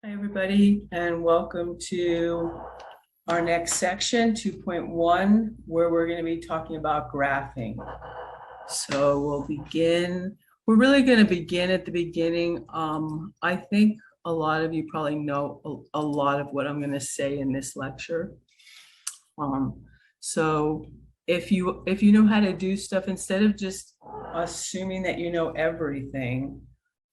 Hi, everybody, and welcome to our next section, 2.1, where we're going to be talking about graphing. So we're really going to begin at the beginning. I think a lot of you probably know a lot of what I'm going to say in this lecture. So if you know how to do stuff, instead of just assuming that you know everything,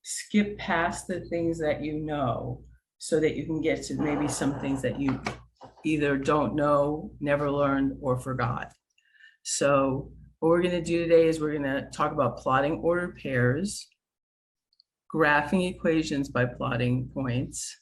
skip past the things that you know so that you can get to maybe some things that you either don't know, never learned, or forgot. So what we're going to do today is we're going to talk about plotting ordered pairs, graphing equations by plotting points,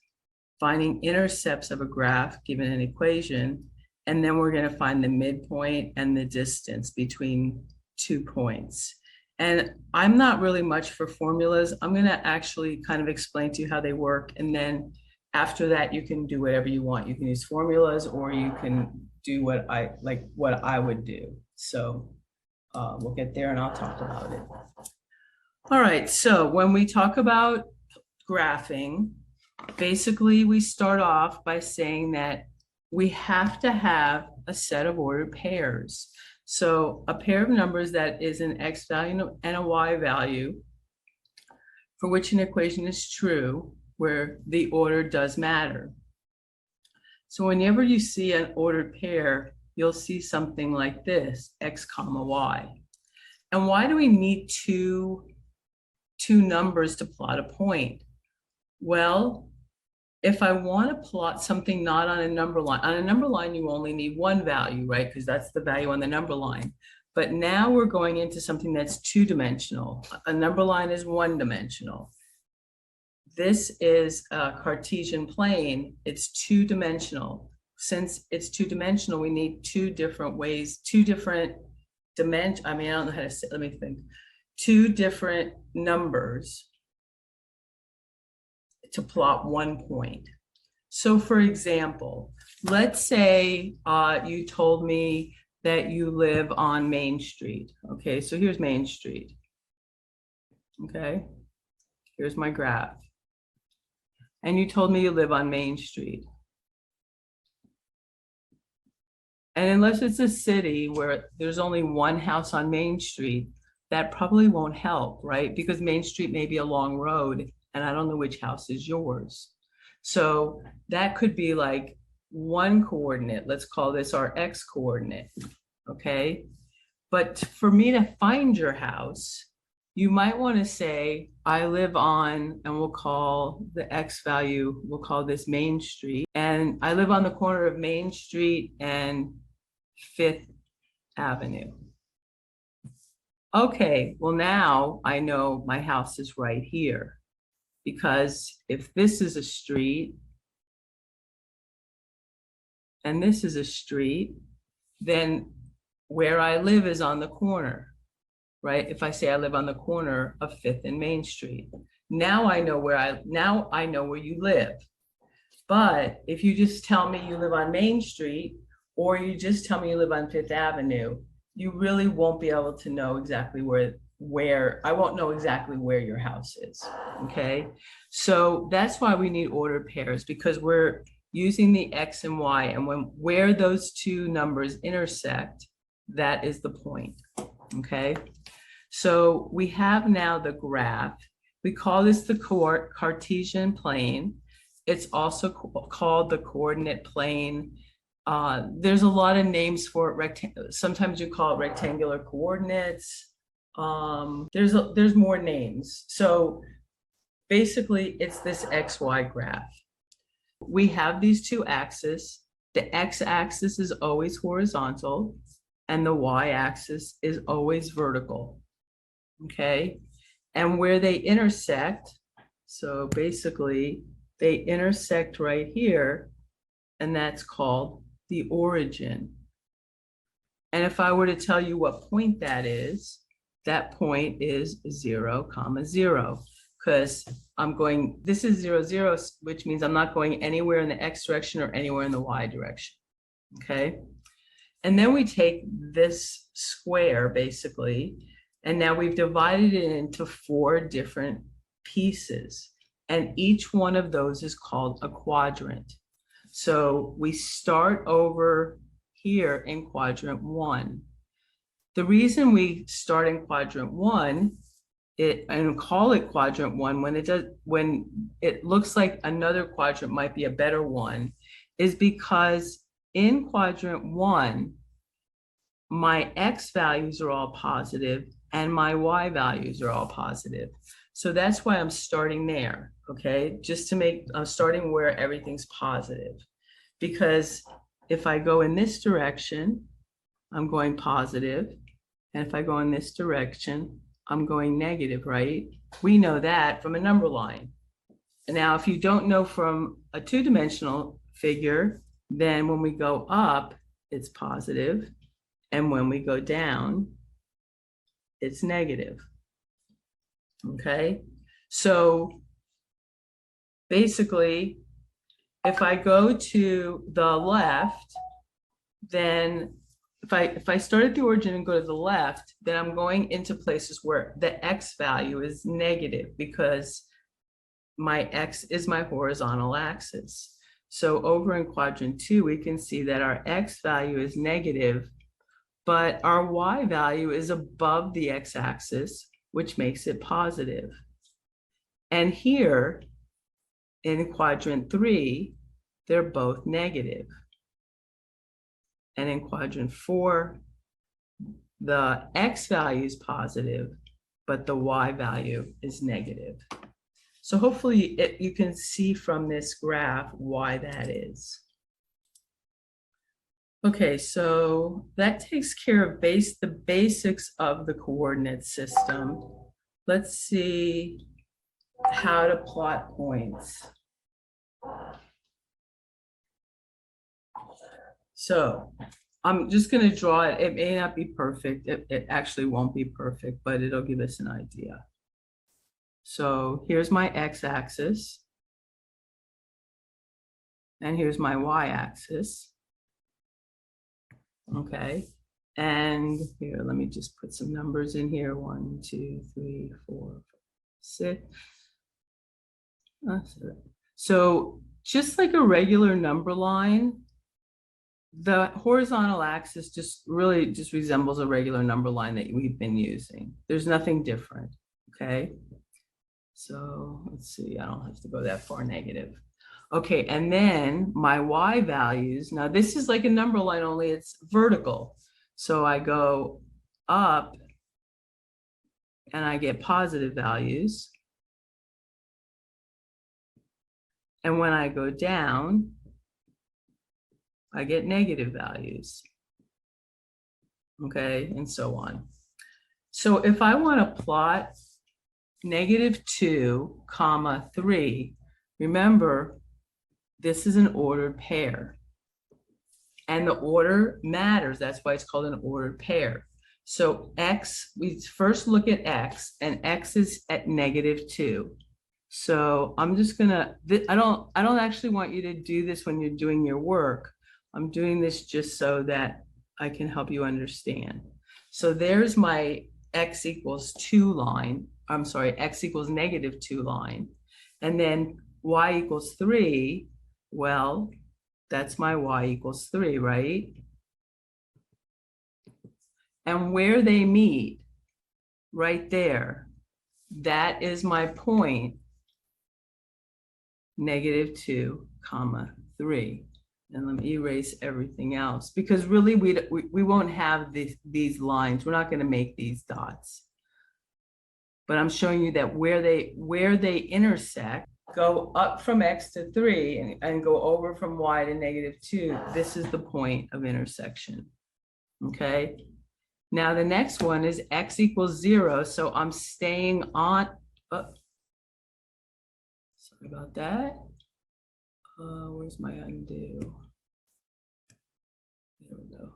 finding intercepts of a graph given an equation, and then we're going to find the midpoint and the distance between 2 points. And I'm not really much for formulas. I'm going to actually kind of explain to you how they work. And then after that, you can do whatever you want. You can use formulas or you can do what I would do. So we'll get there and I'll talk about it. All right. So when we talk about graphing, basically we start off by saying that we have to have a set of ordered pairs. So a pair of numbers that is an x value and a y value for which an equation is true, where the order does matter. So whenever you see an ordered pair, you'll see something like this, x comma y. And why do we need two numbers to plot a point? Well, if I want to plot something not on a number line, you only need one value, right? Because that's the value on the number line. But now we're going into something that's two-dimensional. A number line is one-dimensional. This is a Cartesian plane. It's two-dimensional. Since it's two-dimensional, we need two different ways, two different dimensions. I don't know how to say, let me think. Two different numbers to plot one point. So for example, let's say you told me that you live on Main Street. Okay, so here's Main Street. Okay, here's my graph. And you told me you live on Main Street. And unless it's a city where there's only one house on Main Street, that probably won't help, right? Because Main Street may be a long road and I don't know which house is yours. So that could be like one coordinate. Let's call this our x coordinate, okay? But for me to find your house, you might want to say, I live on, and we'll call the x value, we'll call this Main Street. And I live on the corner of Main Street and 5th Avenue. Okay, well now I know my house is right here. Because if this is a street and this is a street, then where I live is on the corner, right? If I say I live on the corner of 5th and Main Street, now I know where you live. But if you just tell me you live on Main Street, or you just tell me you live on 5th Avenue, you really won't be able to know exactly where I won't know exactly where your house is, okay? So that's why we need ordered pairs, because we're using the x and y, and where those two numbers intersect, that is the point, okay? So we have now the graph. We call this the Cartesian plane. It's also called the coordinate plane. There's a lot of names for it. Sometimes you call it rectangular coordinates. There's more names. So basically it's this XY graph. We have these two axes. The x-axis is always horizontal and the y-axis is always vertical. Okay. And where they intersect, so basically they intersect right here, and that's called the origin. And if I were to tell you what point that is, that point is 0, 0, because this is 0, 0, which means I'm not going anywhere in the x direction or anywhere in the y direction, okay? And then we take this square, basically, and now we've divided it into 4 different pieces. And each one of those is called a quadrant. So we start over here in quadrant 1. The reason we start in quadrant 1 and call it quadrant 1 when it looks like another quadrant might be a better one is because in quadrant 1, my X values are all positive and my Y values are all positive. So that's why I'm starting there, okay? Just to make, I'm starting where everything's positive. Because if I go in this direction, I'm going positive. And if I go in this direction, I'm going negative, right? We know that from a number line. And now, if you don't know from a two-dimensional figure, then when we go up, it's positive. And when we go down, it's negative. Okay? So basically, if I go to the left, then if I start at the origin and go to the left, then I'm going into places where the X value is negative because my X is my horizontal axis. So over in quadrant 2, we can see that our X value is negative, but our Y value is above the X axis, which makes it positive. And here in quadrant 3, they're both negative. And in quadrant 4, the X value is positive, but the Y value is negative. So hopefully you can see from this graph why that is. Okay, so that takes care of the basics of the coordinate system. Let's see how to plot points. So I'm just going to draw it. It may not be perfect. It actually won't be perfect, but it'll give us an idea. So here's my x-axis. And here's my y-axis. Okay. And here, let me just put some numbers in here. 1, 2, 3, 4, 6. So just like a regular number line, the horizontal axis just resembles a regular number line that we've been using. There's nothing different, okay? So let's see, I don't have to go that far negative. Okay, and then my y values, now this is like a number line, only it's vertical. So I go up and I get positive values. And when I go down, I get negative values. Okay, and so on. So if I want to plot -2, 3, remember, this is an ordered pair. And the order matters. That's why it's called an ordered pair. So x, we first look at x, and x is at -2. So I'm just gonna, I don't actually want you to do this when you're doing your work. I'm doing this just so that I can help you understand. So there's my x equals 2 line. I'm sorry, x equals -2 line. And then y equals 3. Well, that's my y equals 3, right? And where they meet, right there, that is my point, -2, 3. And let me erase everything else, because really we won't have these lines. We're not going to make these dots. But I'm showing you that where they intersect, go up from x to 3 and go over from y to -2, this is the point of intersection. Okay. Now the next one is x equals 0. So I'm staying on, sorry about that. Where's my undo? There we go.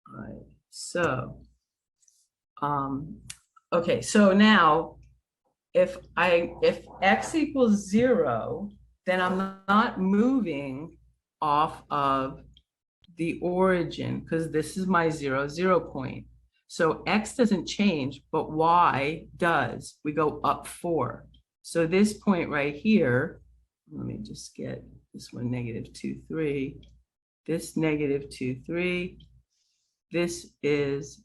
All right, so, okay, so now if x equals 0, then I'm not moving off of the origin because this is my 0, 0 point. So X doesn't change, but Y does. We go up 4. So this point right here, let me just get this one, -2, 3. This -2, 3. This is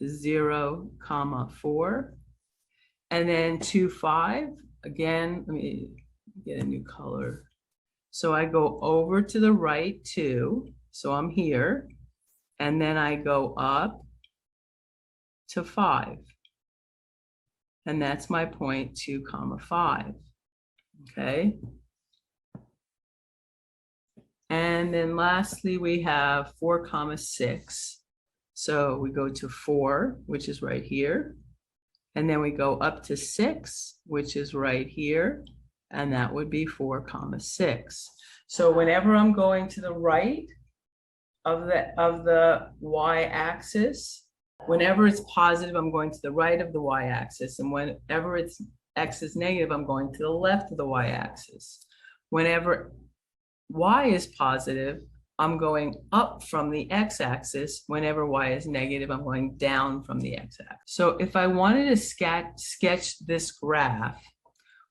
0, 4. And then 2, 5. Again, let me get a new color. So I go over to the right 2. So I'm here. And then I go up to 5. And that's my point 2, 5. Okay. And then lastly, we have 4, 6. So we go to 4, which is right here. And then we go up to 6, which is right here. And that would be 4, 6. So whenever I'm going to the right of the y-axis, whenever it's positive, I'm going to the right of the y-axis. And whenever it's x is negative, I'm going to the left of the y-axis. Whenever y is positive, I'm going up from the x-axis. Whenever y is negative, I'm going down from the x-axis. So if I wanted to sketch this graph,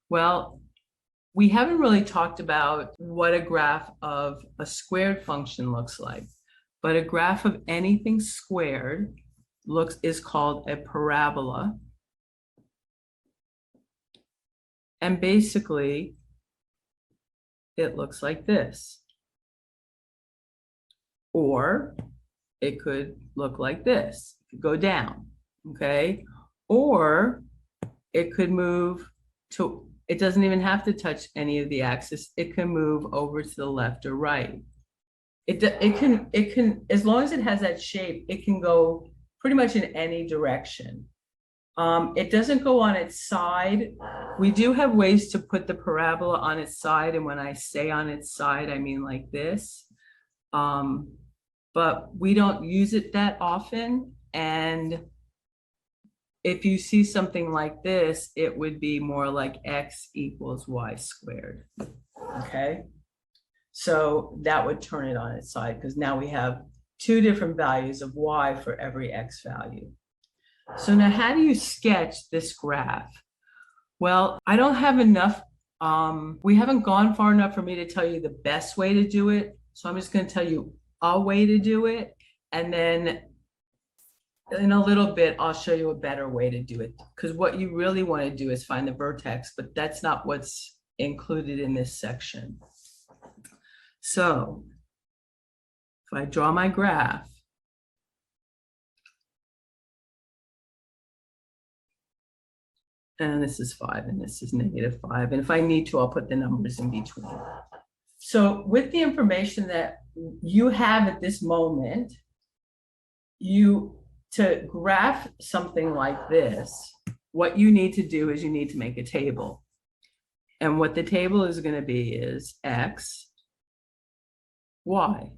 well, we haven't really talked about what a graph of a squared function looks like, but a graph of anything squared is called a parabola. And basically, it looks like this. Or it could look like this. It could go down, okay? Or it could move to, it doesn't even have to touch any of the axis. It can move over to the left or right. It can, as long as it has that shape, it can go pretty much in any direction. It doesn't go on its side. We do have ways to put the parabola on its side. And when I say on its side, I mean like this. But we don't use it that often. And if you see something like this, it would be more like x equals y squared. Okay. So that would turn it on its side because now we have 2 different values of y for every x value. So now how do you sketch this graph? Well, I don't have enough, we haven't gone far enough for me to tell you the best way to do it. So I'm just going to tell you a way to do it. And then in a little bit, I'll show you a better way to do it. Because what you really want to do is find the vertex, but that's not what's included in this section. So if I draw my graph, and this is 5 and this is -5. And if I need to, I'll put the numbers in between. So with the information that you have at this moment, to graph something like this, what you need to do is you need to make a table. And what the table is going to be is x, y.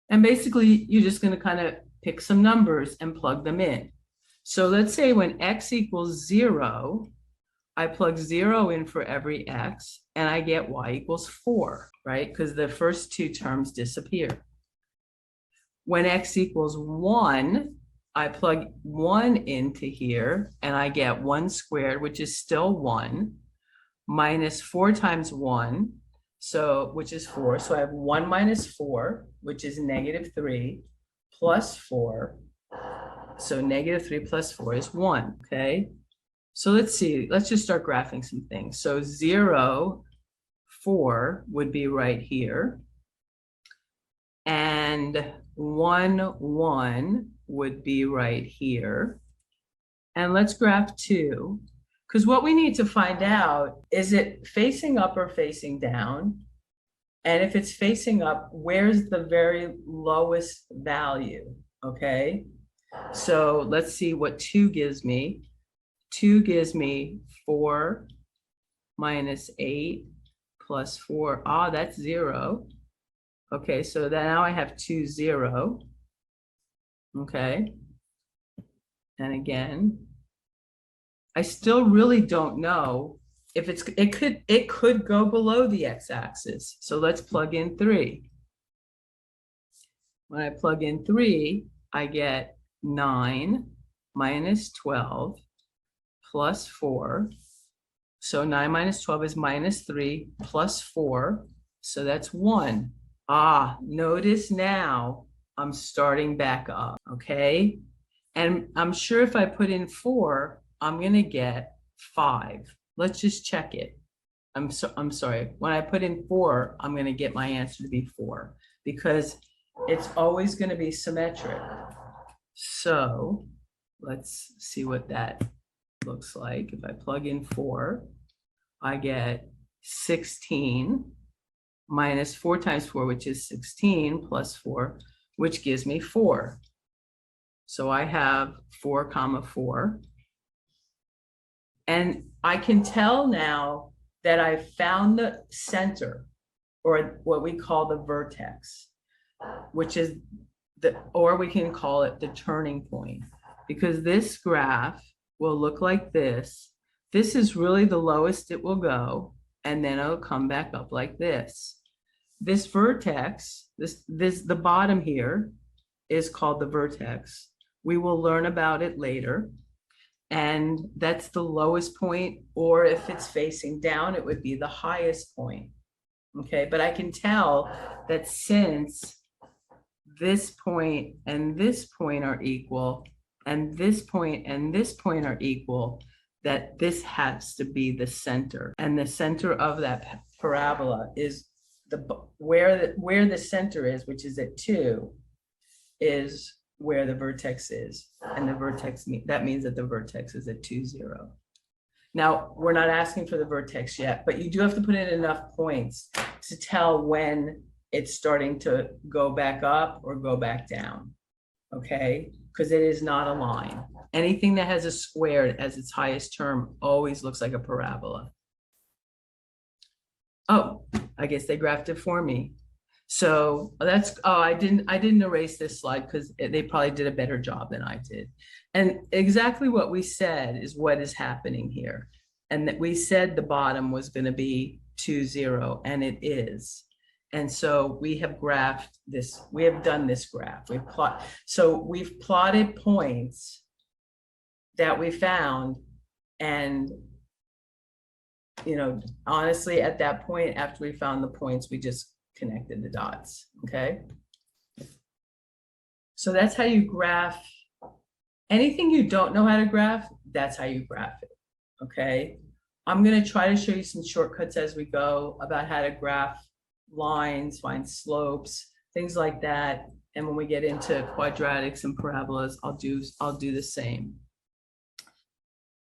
And basically, you're just going to kind of pick some numbers and plug them in. So let's say when x equals 0, I plug 0 in for every x, and I get y equals 4, right? Because the first 2 terms disappear. When x equals 1, I plug 1 into here, and I get 1 squared, which is still 1, minus 4 times 1, so which is 4. So I have 1 minus 4, which is -3, plus 4. So -3 plus 4 is 1, okay? So let's see, let's just start graphing some things. So 0, 4 would be right here. And 1, 1 would be right here. And let's graph 2, because what we need to find out, is it facing up or facing down? And if it's facing up, where's the very lowest value, okay? So let's see what 2 gives me. 2 gives me 4 minus 8 plus 4. Ah, that's 0. Okay, so now I have 2, 0. Okay. And again, I still really don't know if it could go below the x-axis. So let's plug in 3. When I plug in 3, I get 9 minus 12 plus 4. So 9 minus 12 is minus 3 plus 4. So that's 1. Ah, notice now I'm starting back up, okay? And I'm sure if I put in 4, I'm going to get 5. Let's just check it. I'm sorry. When I put in 4, I'm going to get my answer to be 4 because it's always going to be symmetric. So let's see what that looks like. If I plug in 4, I get 16 minus 4 times 4, which is 16, plus 4, which gives me 4. So I have 4 comma 4. And I can tell now that I found the center, or what we call the vertex, which is or we can call it the turning point, because this graph will look like this. This is really the lowest it will go, and then it'll come back up like this. This vertex, the bottom here is called the vertex. We will learn about it later. And that's the lowest point, or if it's facing down, it would be the highest point. Okay, but I can tell that since this point and this point are equal, and this point and this point are equal, that this has to be the center. And the center of that parabola is where the center is, which is at 2, is where the vertex is. And the vertex, that means that the vertex is at 2, 0. Now, we're not asking for the vertex yet, but you do have to put in enough points to tell when it's starting to go back up or go back down, okay? Because it is not a line. Anything that has a squared as its highest term always looks like a parabola. Oh, I guess they graphed it for me. So that's, oh, I didn't erase this slide because they probably did a better job than I did. And exactly what we said is what is happening here. And that we said the bottom was going to be 2, 0, and it is. And so we have graphed this, we have done this graph. So we've plotted points that we found, and honestly, at that point, after we found the points, we just connected the dots, okay? So that's how you graph. Anything you don't know how to graph, that's how you graph it, okay? I'm gonna try to show you some shortcuts as we go about how to graph lines, find slopes, things like that. And when we get into quadratics and parabolas, I'll do the same.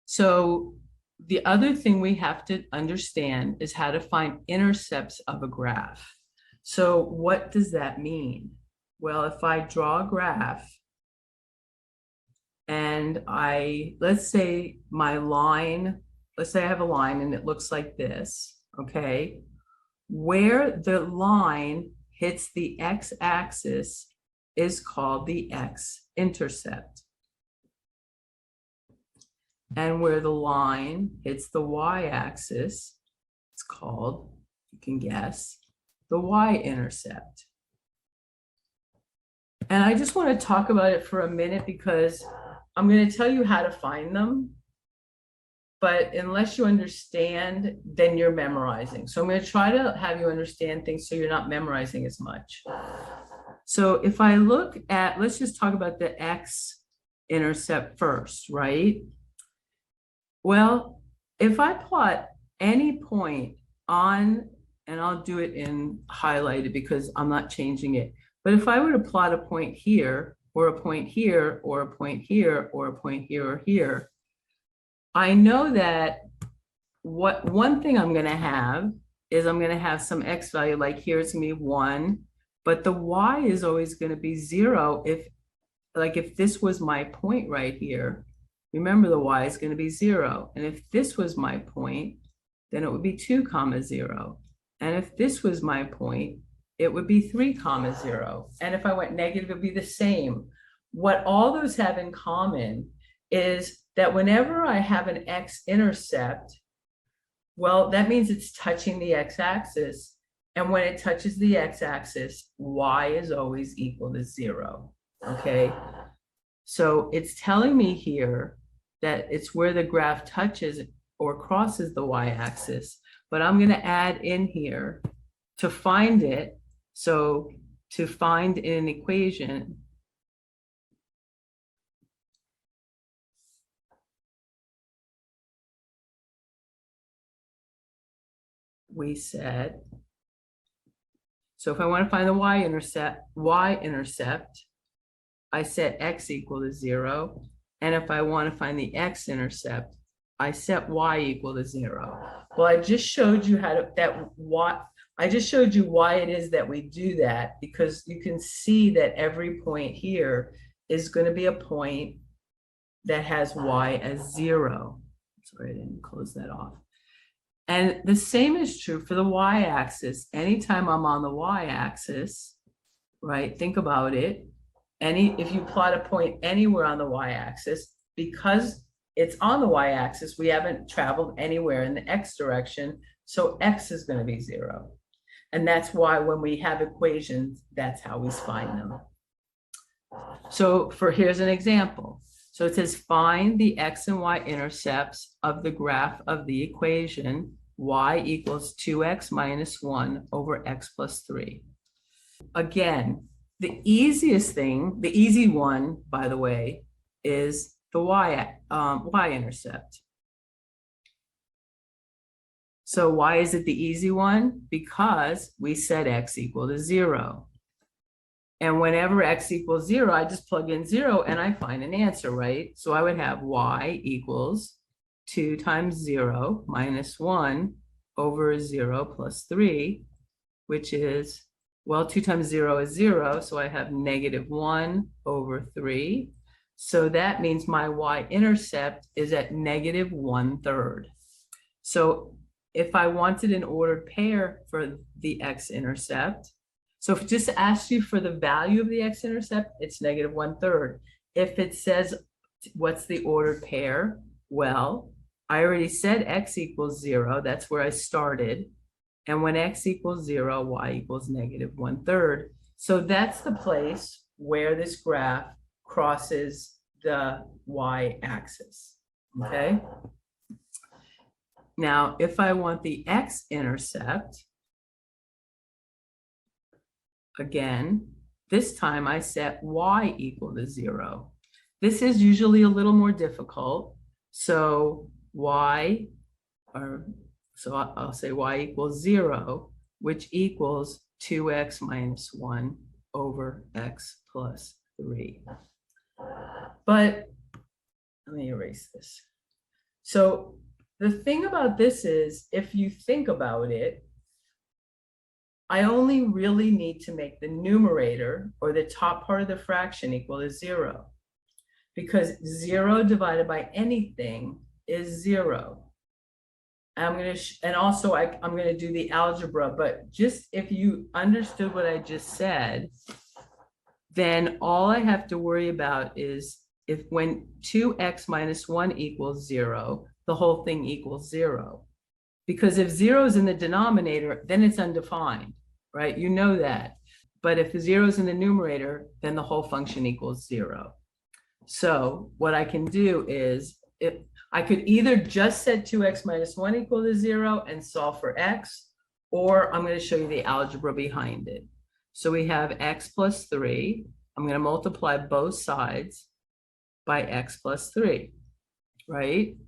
So the other thing we have to understand is how to find intercepts of a graph. So what does that mean? Well, if I draw a graph and let's say my line, let's say I have a line and it looks like this, okay? Where the line hits the x-axis is called the x-intercept. And where the line hits the y-axis, it's called, you can guess, the y-intercept. And I just want to talk about it for a minute because I'm going to tell you how to find them. But unless you understand, then you're memorizing. So I'm going to try to have you understand things so you're not memorizing as much. So if I look at, let's just talk about the x-intercept first, right? Well, if I plot any point on, and I'll do it in highlighted because I'm not changing it, but if I were to plot a point here, or a point here, or a point here, or a point here or here, I know that one thing I'm going to have is I'm going to have some x value, like here it's going to be 1, but the y is always going to be 0 if this was my point right here. Remember, the y is going to be 0. And if this was my point, then it would be 2, 0. And if this was my point, it would be 3, 0. And if I went negative, it would be the same. What all those have in common is that whenever I have an x-intercept, well, that means it's touching the x-axis. And when it touches the x-axis, y is always equal to 0, okay? So it's telling me here that it's where the graph touches or crosses the y-axis, but I'm going to add in here to find it. So to find in an equation, we said, so if I want to find the y-intercept, I set x equal to 0. And if I want to find the x-intercept, I set y equal to 0. Well, I just showed you how to I just showed you why it is that we do that, because you can see that every point here is going to be a point that has y as 0. Sorry, I didn't close that off. And the same is true for the y-axis. Anytime I'm on the y-axis, right, think about it. If you plot a point anywhere on the y-axis, because it's on the y-axis, we haven't traveled anywhere in the x direction, so x is going to be 0. And that's why when we have equations, that's how we find them. So here's an example. So it says find the x and y intercepts of the graph of the equation y equals 2x minus 1 over x plus 3. Again, the easiest thing, the easy one, by the way, is the y-intercept. So why is it the easy one? Because we set x equal to 0. And whenever x equals 0, I just plug in 0 and I find an answer, right? So I would have y equals 2 times 0 minus 1 over 0 plus 3, which is, well, 2 times 0 is 0, so I have negative 1 over 3. So that means my y-intercept is at negative 1/3. So if I wanted an ordered pair for the x-intercept, so if it just asks you for the value of the x-intercept, it's negative 1/3. If it says, what's the ordered pair? Well, I already said x equals 0. That's where I started. And when x equals 0, y equals negative 1/3. So that's the place where this graph crosses the y-axis, okay? Now, if I want the x-intercept, again, this time I set y equal to 0. This is usually a little more difficult. So I'll say y equals 0, which equals 2x minus 1 over x plus 3. But let me erase this. So the thing about this is, if you think about it, I only really need to make the numerator, or the top part of the fraction, equal to 0. Because 0 divided by anything is 0. I'm going to do the algebra, but just if you understood what I just said, then all I have to worry about is if when 2x minus 1 equals 0, the whole thing equals 0. Because if 0 is in the denominator, then it's undefined, right? You know that. But if 0 is in the numerator, then the whole function equals 0. So what I can do is, if I could either just set 2x minus 1 equal to 0 and solve for x, or I'm going to show you the algebra behind it. So we have x plus 3. I'm going to multiply both sides by x plus 3, right?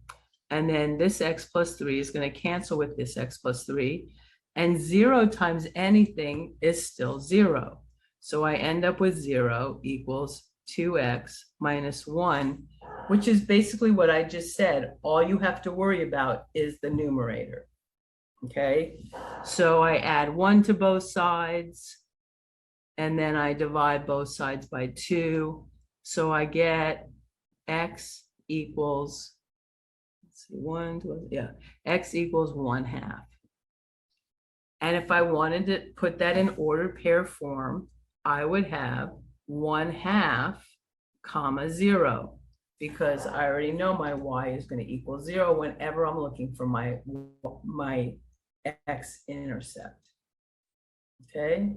And then this x plus 3 is going to cancel with this x plus 3. And 0 times anything is still 0. So I end up with 0 equals 2x minus 1, which is basically what I just said. All you have to worry about is the numerator. Okay, so I add 1 to both sides, and then I divide both sides by 2. So I get x equals, let's see, x equals 1/2. And if I wanted to put that in ordered pair form, I would have 1/2 comma 0, because I already know my y is going to equal 0 whenever I'm looking for my x-intercept. Okay.